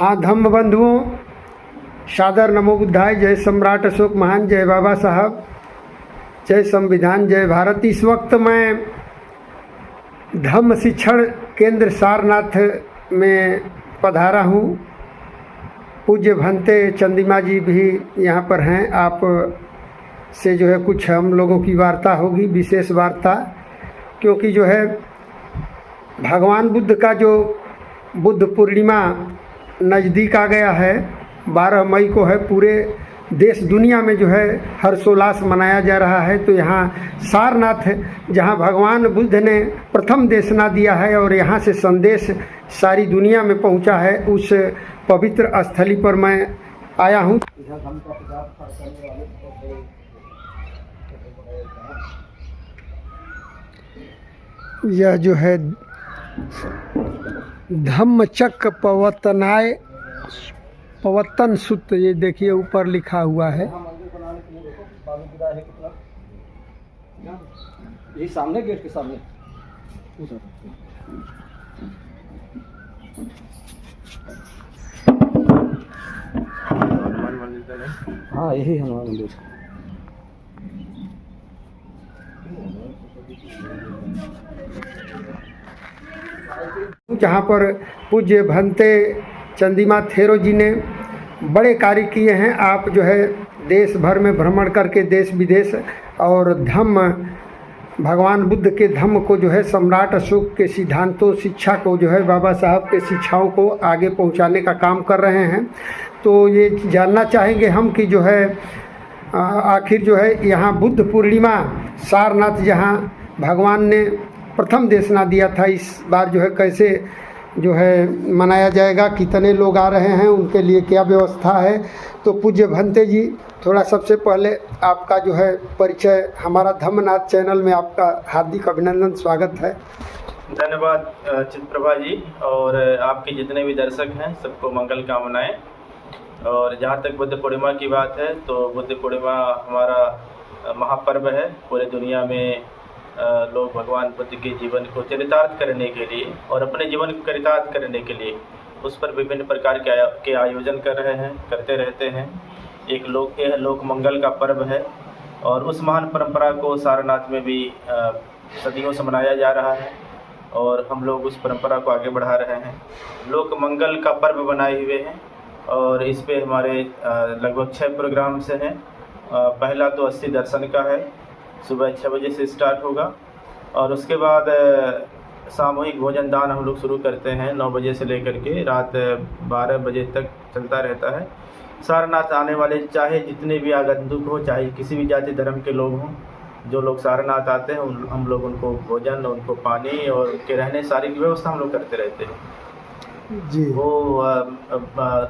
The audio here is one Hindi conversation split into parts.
हाँ, धम्म बंधुओं, सादर नमो बुद्धाय। जय सम्राट अशोक महान, जय बाबा साहब, जय संविधान, जय भारत। इस वक्त मैं धम्म शिक्षण केंद्र सारनाथ में पधारा हूँ। पूज्य भंते चंदिमा जी भी यहाँ पर हैं। आप से जो है कुछ हम लोगों की वार्ता होगी, विशेष वार्ता, क्योंकि जो है भगवान बुद्ध का जो बुद्ध पूर्णिमा नज़दीक आ गया है। 12 मई को है। पूरे देश दुनिया में जो है हर्षोल्लास मनाया जा रहा है। तो यहाँ सारनाथ, जहाँ भगवान बुद्ध ने प्रथम देशना दिया है और यहाँ से संदेश सारी दुनिया में पहुँचा है, उस पवित्र स्थली पर मैं आया हूँ। यह जो है धम्मचक्र पवत्तन सूत्र, ये देखिए ऊपर लिखा हुआ है। यही सामने गेट के सामने। हाँ, यही हनुमान मंदिर। जहाँ पर पूज्य भंते चंदिमा थेरो जी ने बड़े कार्य किए हैं। आप जो है देश भर में भ्रमण करके देश विदेश और धम्म, भगवान बुद्ध के धम्म को जो है, सम्राट अशोक के सिद्धांतों, शिक्षा को जो है, बाबा साहब के शिक्षाओं को आगे पहुंचाने का काम कर रहे हैं। तो ये जानना चाहेंगे हम कि जो है आखिर जो है यहाँ बुद्ध पूर्णिमा सारनाथ, जहाँ भगवान ने प्रथम देशना दिया था, इस बार जो है कैसे जो है मनाया जाएगा, कितने लोग आ रहे हैं, उनके लिए क्या व्यवस्था है। तो पूज्य भंते जी, थोड़ा सबसे पहले आपका जो है परिचय, हमारा धम्मनाथ चैनल में आपका हार्दिक अभिनंदन, स्वागत है। धन्यवाद चित्रप्रभा जी, और आपके जितने भी दर्शक हैं सबको मंगल कामनाएं। और जहाँ तक बुद्ध पूर्णिमा की बात है, तो बुद्ध पूर्णिमा हमारा महापर्व है। पूरे दुनिया में लोग भगवान बुद्ध के जीवन को चरितार्थ करने के लिए और अपने जीवन को चरितार्थ करने के लिए उस पर विभिन्न प्रकार के आयोजन करते रहते हैं। एक लोक मंगल का पर्व है और उस महान परंपरा को सारनाथ में भी सदियों से मनाया जा रहा है और हम लोग उस परंपरा को आगे बढ़ा रहे हैं। लोक मंगल का पर्व बनाए हुए हैं और इस पे हमारे लगभग 6 प्रोग्राम से हैं। पहला तो अस्थि दर्शन का है, सुबह 6 बजे से स्टार्ट होगा और उसके बाद सामूहिक भोजन दान हम लोग शुरू करते हैं 9 बजे से लेकर के रात 12 बजे तक चलता रहता है। सारनाथ आने वाले चाहे जितने भी आगंतुक हो, चाहे किसी भी जाति धर्म के लोग हों, जो लोग सारनाथ आते हैं हम लोग उनको भोजन, उनको पानी और उनके रहने सारी व्यवस्था हम लोग करते रहते हैं जी। वो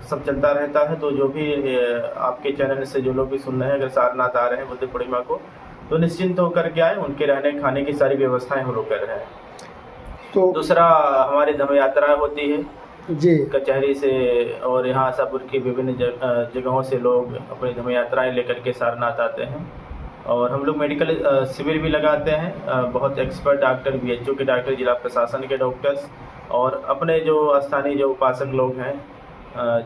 सब चलता रहता है। तो जो भी आपके चैनल से जो लोग भी सुन रहे हैं, अगर सारनाथ आ रहे हैं बुद्ध पूर्णिमा को, तो निश्चिंत होकर के आए। उनके रहने खाने की सारी व्यवस्थाएं हम लोग कर रहे हैं। तो दूसरा, हमारी धम्म यात्रा होती है जी, कचहरी से और यहाँ आशापुर की विभिन्न जगहों से लोग अपनी धम्म यात्राएं लेकर के सारनाथ आते हैं। और हम लोग मेडिकल शिविर भी लगाते हैं। बहुत एक्सपर्ट डॉक्टर, BHO के डॉक्टर, जिला प्रशासन के डॉक्टर्स और अपने जो स्थानीय जो उपासक लोग हैं,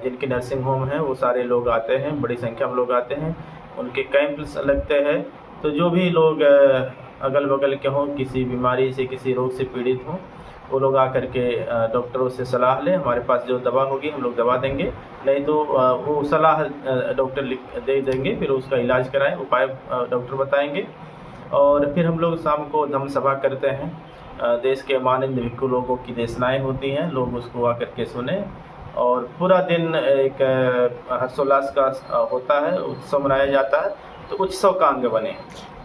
जिनके नर्सिंग होम हैं, वो सारे लोग आते हैं। बड़ी संख्या में लोग आते हैं, उनके कैंप्स लगते हैं। तो जो भी लोग अगल बगल के हों, किसी बीमारी से, किसी रोग से पीड़ित हों, वो लोग आकर के डॉक्टरों से सलाह लें। हमारे पास जो दवा होगी हम लोग दवा देंगे, नहीं तो वो सलाह डॉक्टर दे देंगे, फिर उसका इलाज कराएं, उपाय डॉक्टर बताएंगे। और फिर हम लोग शाम को धम्म सभा करते हैं। देश के माननीय भिक्षु लोगों की देशनाएँ होती हैं, लोग उसको आकर के सुने और पूरा दिन एक हर्षोल्लास का होता है, उत्सव मनाया जाता है। तो उत्सव का अंग बने।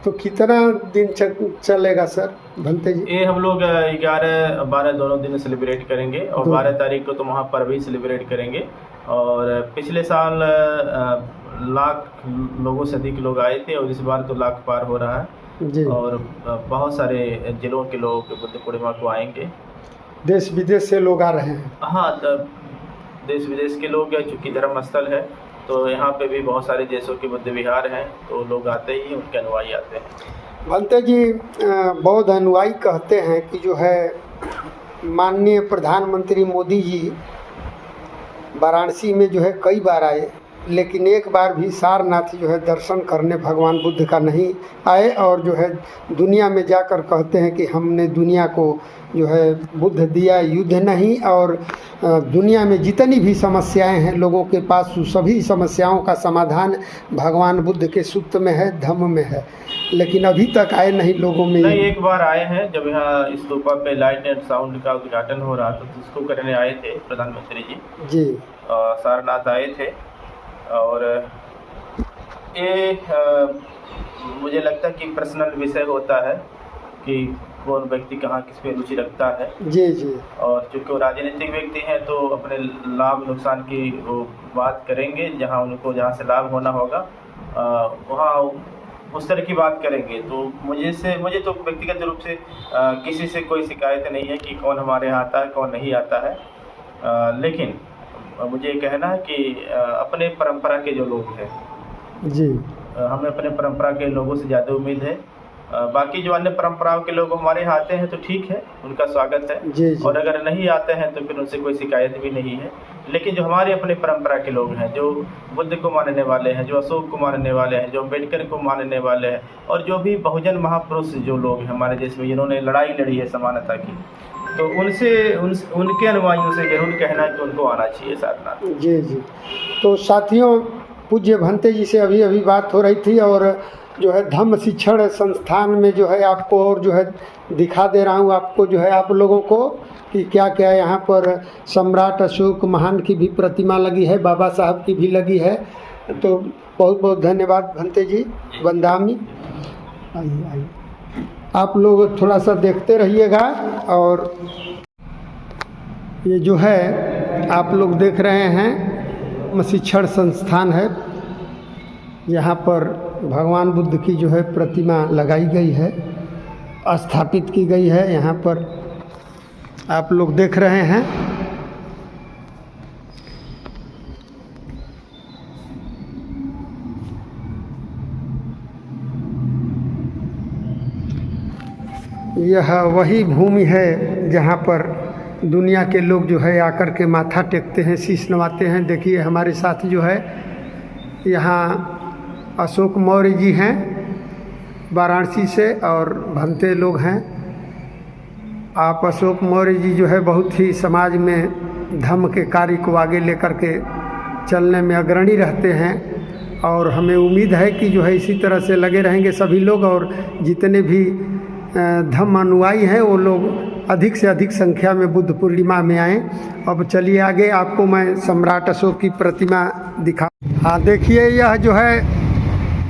तो कितना दिन चलेगा सर भंते जी? ये हम लोग 11-12 दोनों दिन सेलिब्रेट करेंगे और 12 तारीख को तो महापर्व ही सेलिब्रेट करेंगे। और पिछले साल लाख लोगों से अधिक लोग आए थे और इस बार तो लाख पार हो रहा है जी। और बहुत सारे जिलों के लोग बुद्ध पूर्णिमा को आएंगे। देश विदेश से लोग आ रहे हैं। हाँ, देश विदेश के लोग, चूँकि धर्म स्थल है तो यहाँ पे भी बहुत सारे देशों के बुद्ध विहार हैं, तो लोग आते ही, उनके अनुयायी आते हैं। भंते जी, बौद्ध अनुयायी कहते हैं कि जो है माननीय प्रधानमंत्री मोदी जी वाराणसी में जो है कई बार आए, लेकिन एक बार भी सारनाथ जो है दर्शन करने भगवान बुद्ध का नहीं आए। और जो है दुनिया में जाकर कहते हैं कि हमने दुनिया को जो है बुद्ध दिया युद्ध नहीं, और दुनिया में जितनी भी समस्याएं हैं लोगों के पास, सभी समस्याओं का समाधान भगवान बुद्ध के सूत्र में है, धम्म में है। लेकिन अभी तक आए नहीं लोगों में। नहीं, एक बार आए हैं जब यहाँ स्तूपा पे लाइट एंड साउंड का उद्घाटन हो रहा था, तो उसको करने आए थे प्रधानमंत्री जी सारनाथ आए थे। और ये मुझे लगता है कि पर्सनल विषय होता है कि कौन व्यक्ति कहाँ किस पे रुचि रखता है। जी जी। और चूँकि वो राजनीतिक व्यक्ति हैं तो अपने लाभ नुकसान की वो बात करेंगे, जहाँ से लाभ होना होगा वहाँ उस तरह की बात करेंगे। तो मुझे तो व्यक्तिगत रूप से किसी से कोई शिकायत नहीं है कि कौन हमारे यहाँ आता है कौन नहीं आता है। लेकिन मुझे कहना है कि अपने परंपरा के जो लोग हैं जी, हमें अपने परंपरा के लोगों से ज़्यादा उम्मीद है। बाकी जो अन्य परंपराओं के लोग हमारे यहाँ आते हैं तो ठीक है, उनका स्वागत है। जी जी। और अगर नहीं आते हैं तो फिर उनसे कोई शिकायत भी नहीं है। लेकिन जो हमारे अपने परंपरा के लोग हैं, जो बुद्ध को मानने वाले हैं, जो अशोक को मानने वाले हैं, जो अम्बेडकर को मानने वाले हैं, और जो भी बहुजन महापुरुष जो लोग हैं हमारे देश में जिन्होंने लड़ाई लड़ी है समानता की, तो उनके अनुयायियों से जरूर कहना है कि उनको आना चाहिए सारनाथ। जी जी। तो साथियों, पूज्य भंते जी से अभी बात हो रही थी, और जो है धम्म शिक्षण संस्थान में जो है आपको और जो है दिखा दे रहा हूँ आपको, जो है आप लोगों को कि क्या क्या यहाँ पर सम्राट अशोक महान की भी प्रतिमा लगी है, बाबा साहब की भी लगी है। तो बहुत बहुत धन्यवाद भंते जी, वंदामी। आइए आप लोग थोड़ा सा देखते रहिएगा। और ये जो है आप लोग देख रहे हैं शिक्षण संस्थान है, यहाँ पर भगवान बुद्ध की जो है प्रतिमा लगाई गई है, स्थापित की गई है। यहाँ पर आप लोग देख रहे हैं। यह वही भूमि है जहाँ पर दुनिया के लोग जो है आकर के माथा टेकते हैं, शीश नवाते हैं। देखिए हमारे साथ जो है यहाँ अशोक मौर्य जी हैं वाराणसी से, और भंते लोग हैं। आप अशोक मौर्य जी जो है बहुत ही समाज में धम्म के कार्य को आगे लेकर के चलने में अग्रणी रहते हैं, और हमें उम्मीद है कि जो है इसी तरह से लगे रहेंगे सभी लोग, और जितने भी धम्म अनुयायी हैं वो लोग अधिक से अधिक संख्या में बुद्ध पूर्णिमा में आएँ। अब चलिए आगे आपको मैं सम्राट अशोक की प्रतिमा दिखा। हाँ देखिए, यह जो है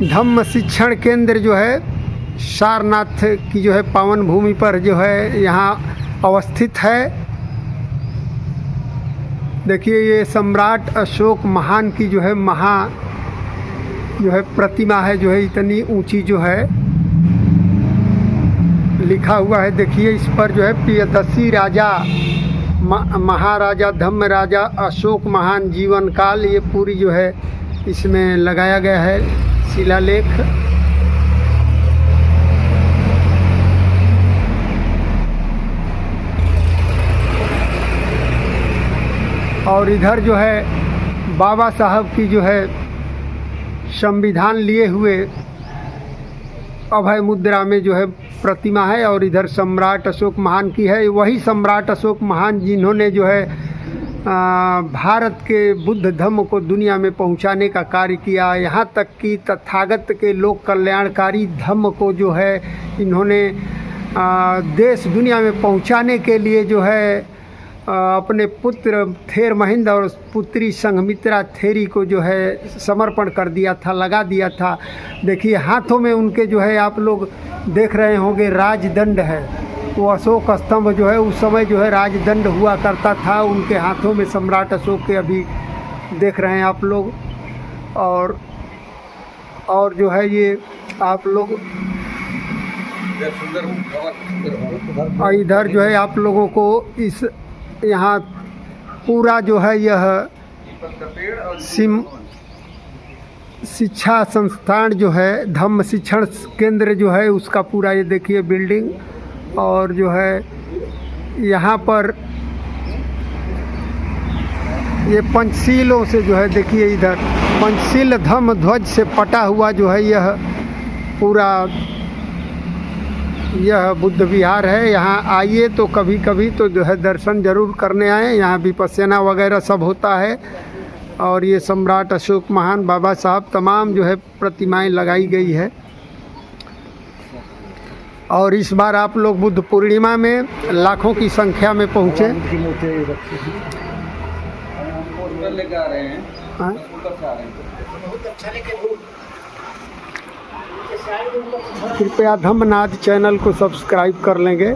धम्म शिक्षण केंद्र जो है सारनाथ की जो है पावन भूमि पर जो है यहाँ अवस्थित है। देखिए ये सम्राट अशोक महान की जो है जो है प्रतिमा है, जो है इतनी ऊंची जो है लिखा हुआ है। देखिए इस पर जो है प्रियदर्शी राजा महाराजा धम्म राजा अशोक महान जीवन काल, ये पूरी जो है इसमें लगाया गया है शिलालेख। और इधर जो है बाबा साहब की जो है संविधान लिए हुए अभय मुद्रा में जो है प्रतिमा है, और इधर सम्राट अशोक महान की है। वही सम्राट अशोक महान जिन्होंने जो है भारत के बुद्ध धम्म को दुनिया में पहुंचाने का कार्य किया, यहाँ तक कि तथागत के लोक कल्याणकारी धम्म को जो है इन्होंने देश दुनिया में पहुंचाने के लिए जो है अपने पुत्र थेर महेंद्र और पुत्री संघमित्रा थेरी को जो है समर्पण कर दिया था, लगा दिया था। देखिए हाथों में उनके जो है आप लोग देख रहे होंगे राजदंड है, वो अशोक स्तंभ जो है उस समय जो है राजदंड हुआ करता था उनके हाथों में, सम्राट अशोक के अभी देख रहे हैं आप लोग। और जो है ये आप लोग इधर जो है आप लोगों को इस यहाँ पूरा जो है यह शिक्षा संस्थान जो है धम्म शिक्षण केंद्र जो है उसका पूरा ये देखिए बिल्डिंग, और जो है यहाँ पर ये पंचशीलों से जो है देखिए इधर पंचशील धम्म ध्वज से पटा हुआ जो है यह पूरा यह बुद्ध विहार है। यहाँ आइए तो कभी कभी तो जो है दर्शन जरूर करने आए। यहाँ विपश्यना वगैरह सब होता है। और ये सम्राट अशोक महान, बाबा साहब, तमाम जो है प्रतिमाएं लगाई गई है। और इस बार आप लोग बुद्ध पूर्णिमा में लाखों की संख्या में पहुँचे। लेकर आ रहे हैं, हाँ? ऊपर से आ रहे हैं। कृपया धम्मनाद चैनल को सब्सक्राइब कर लेंगे।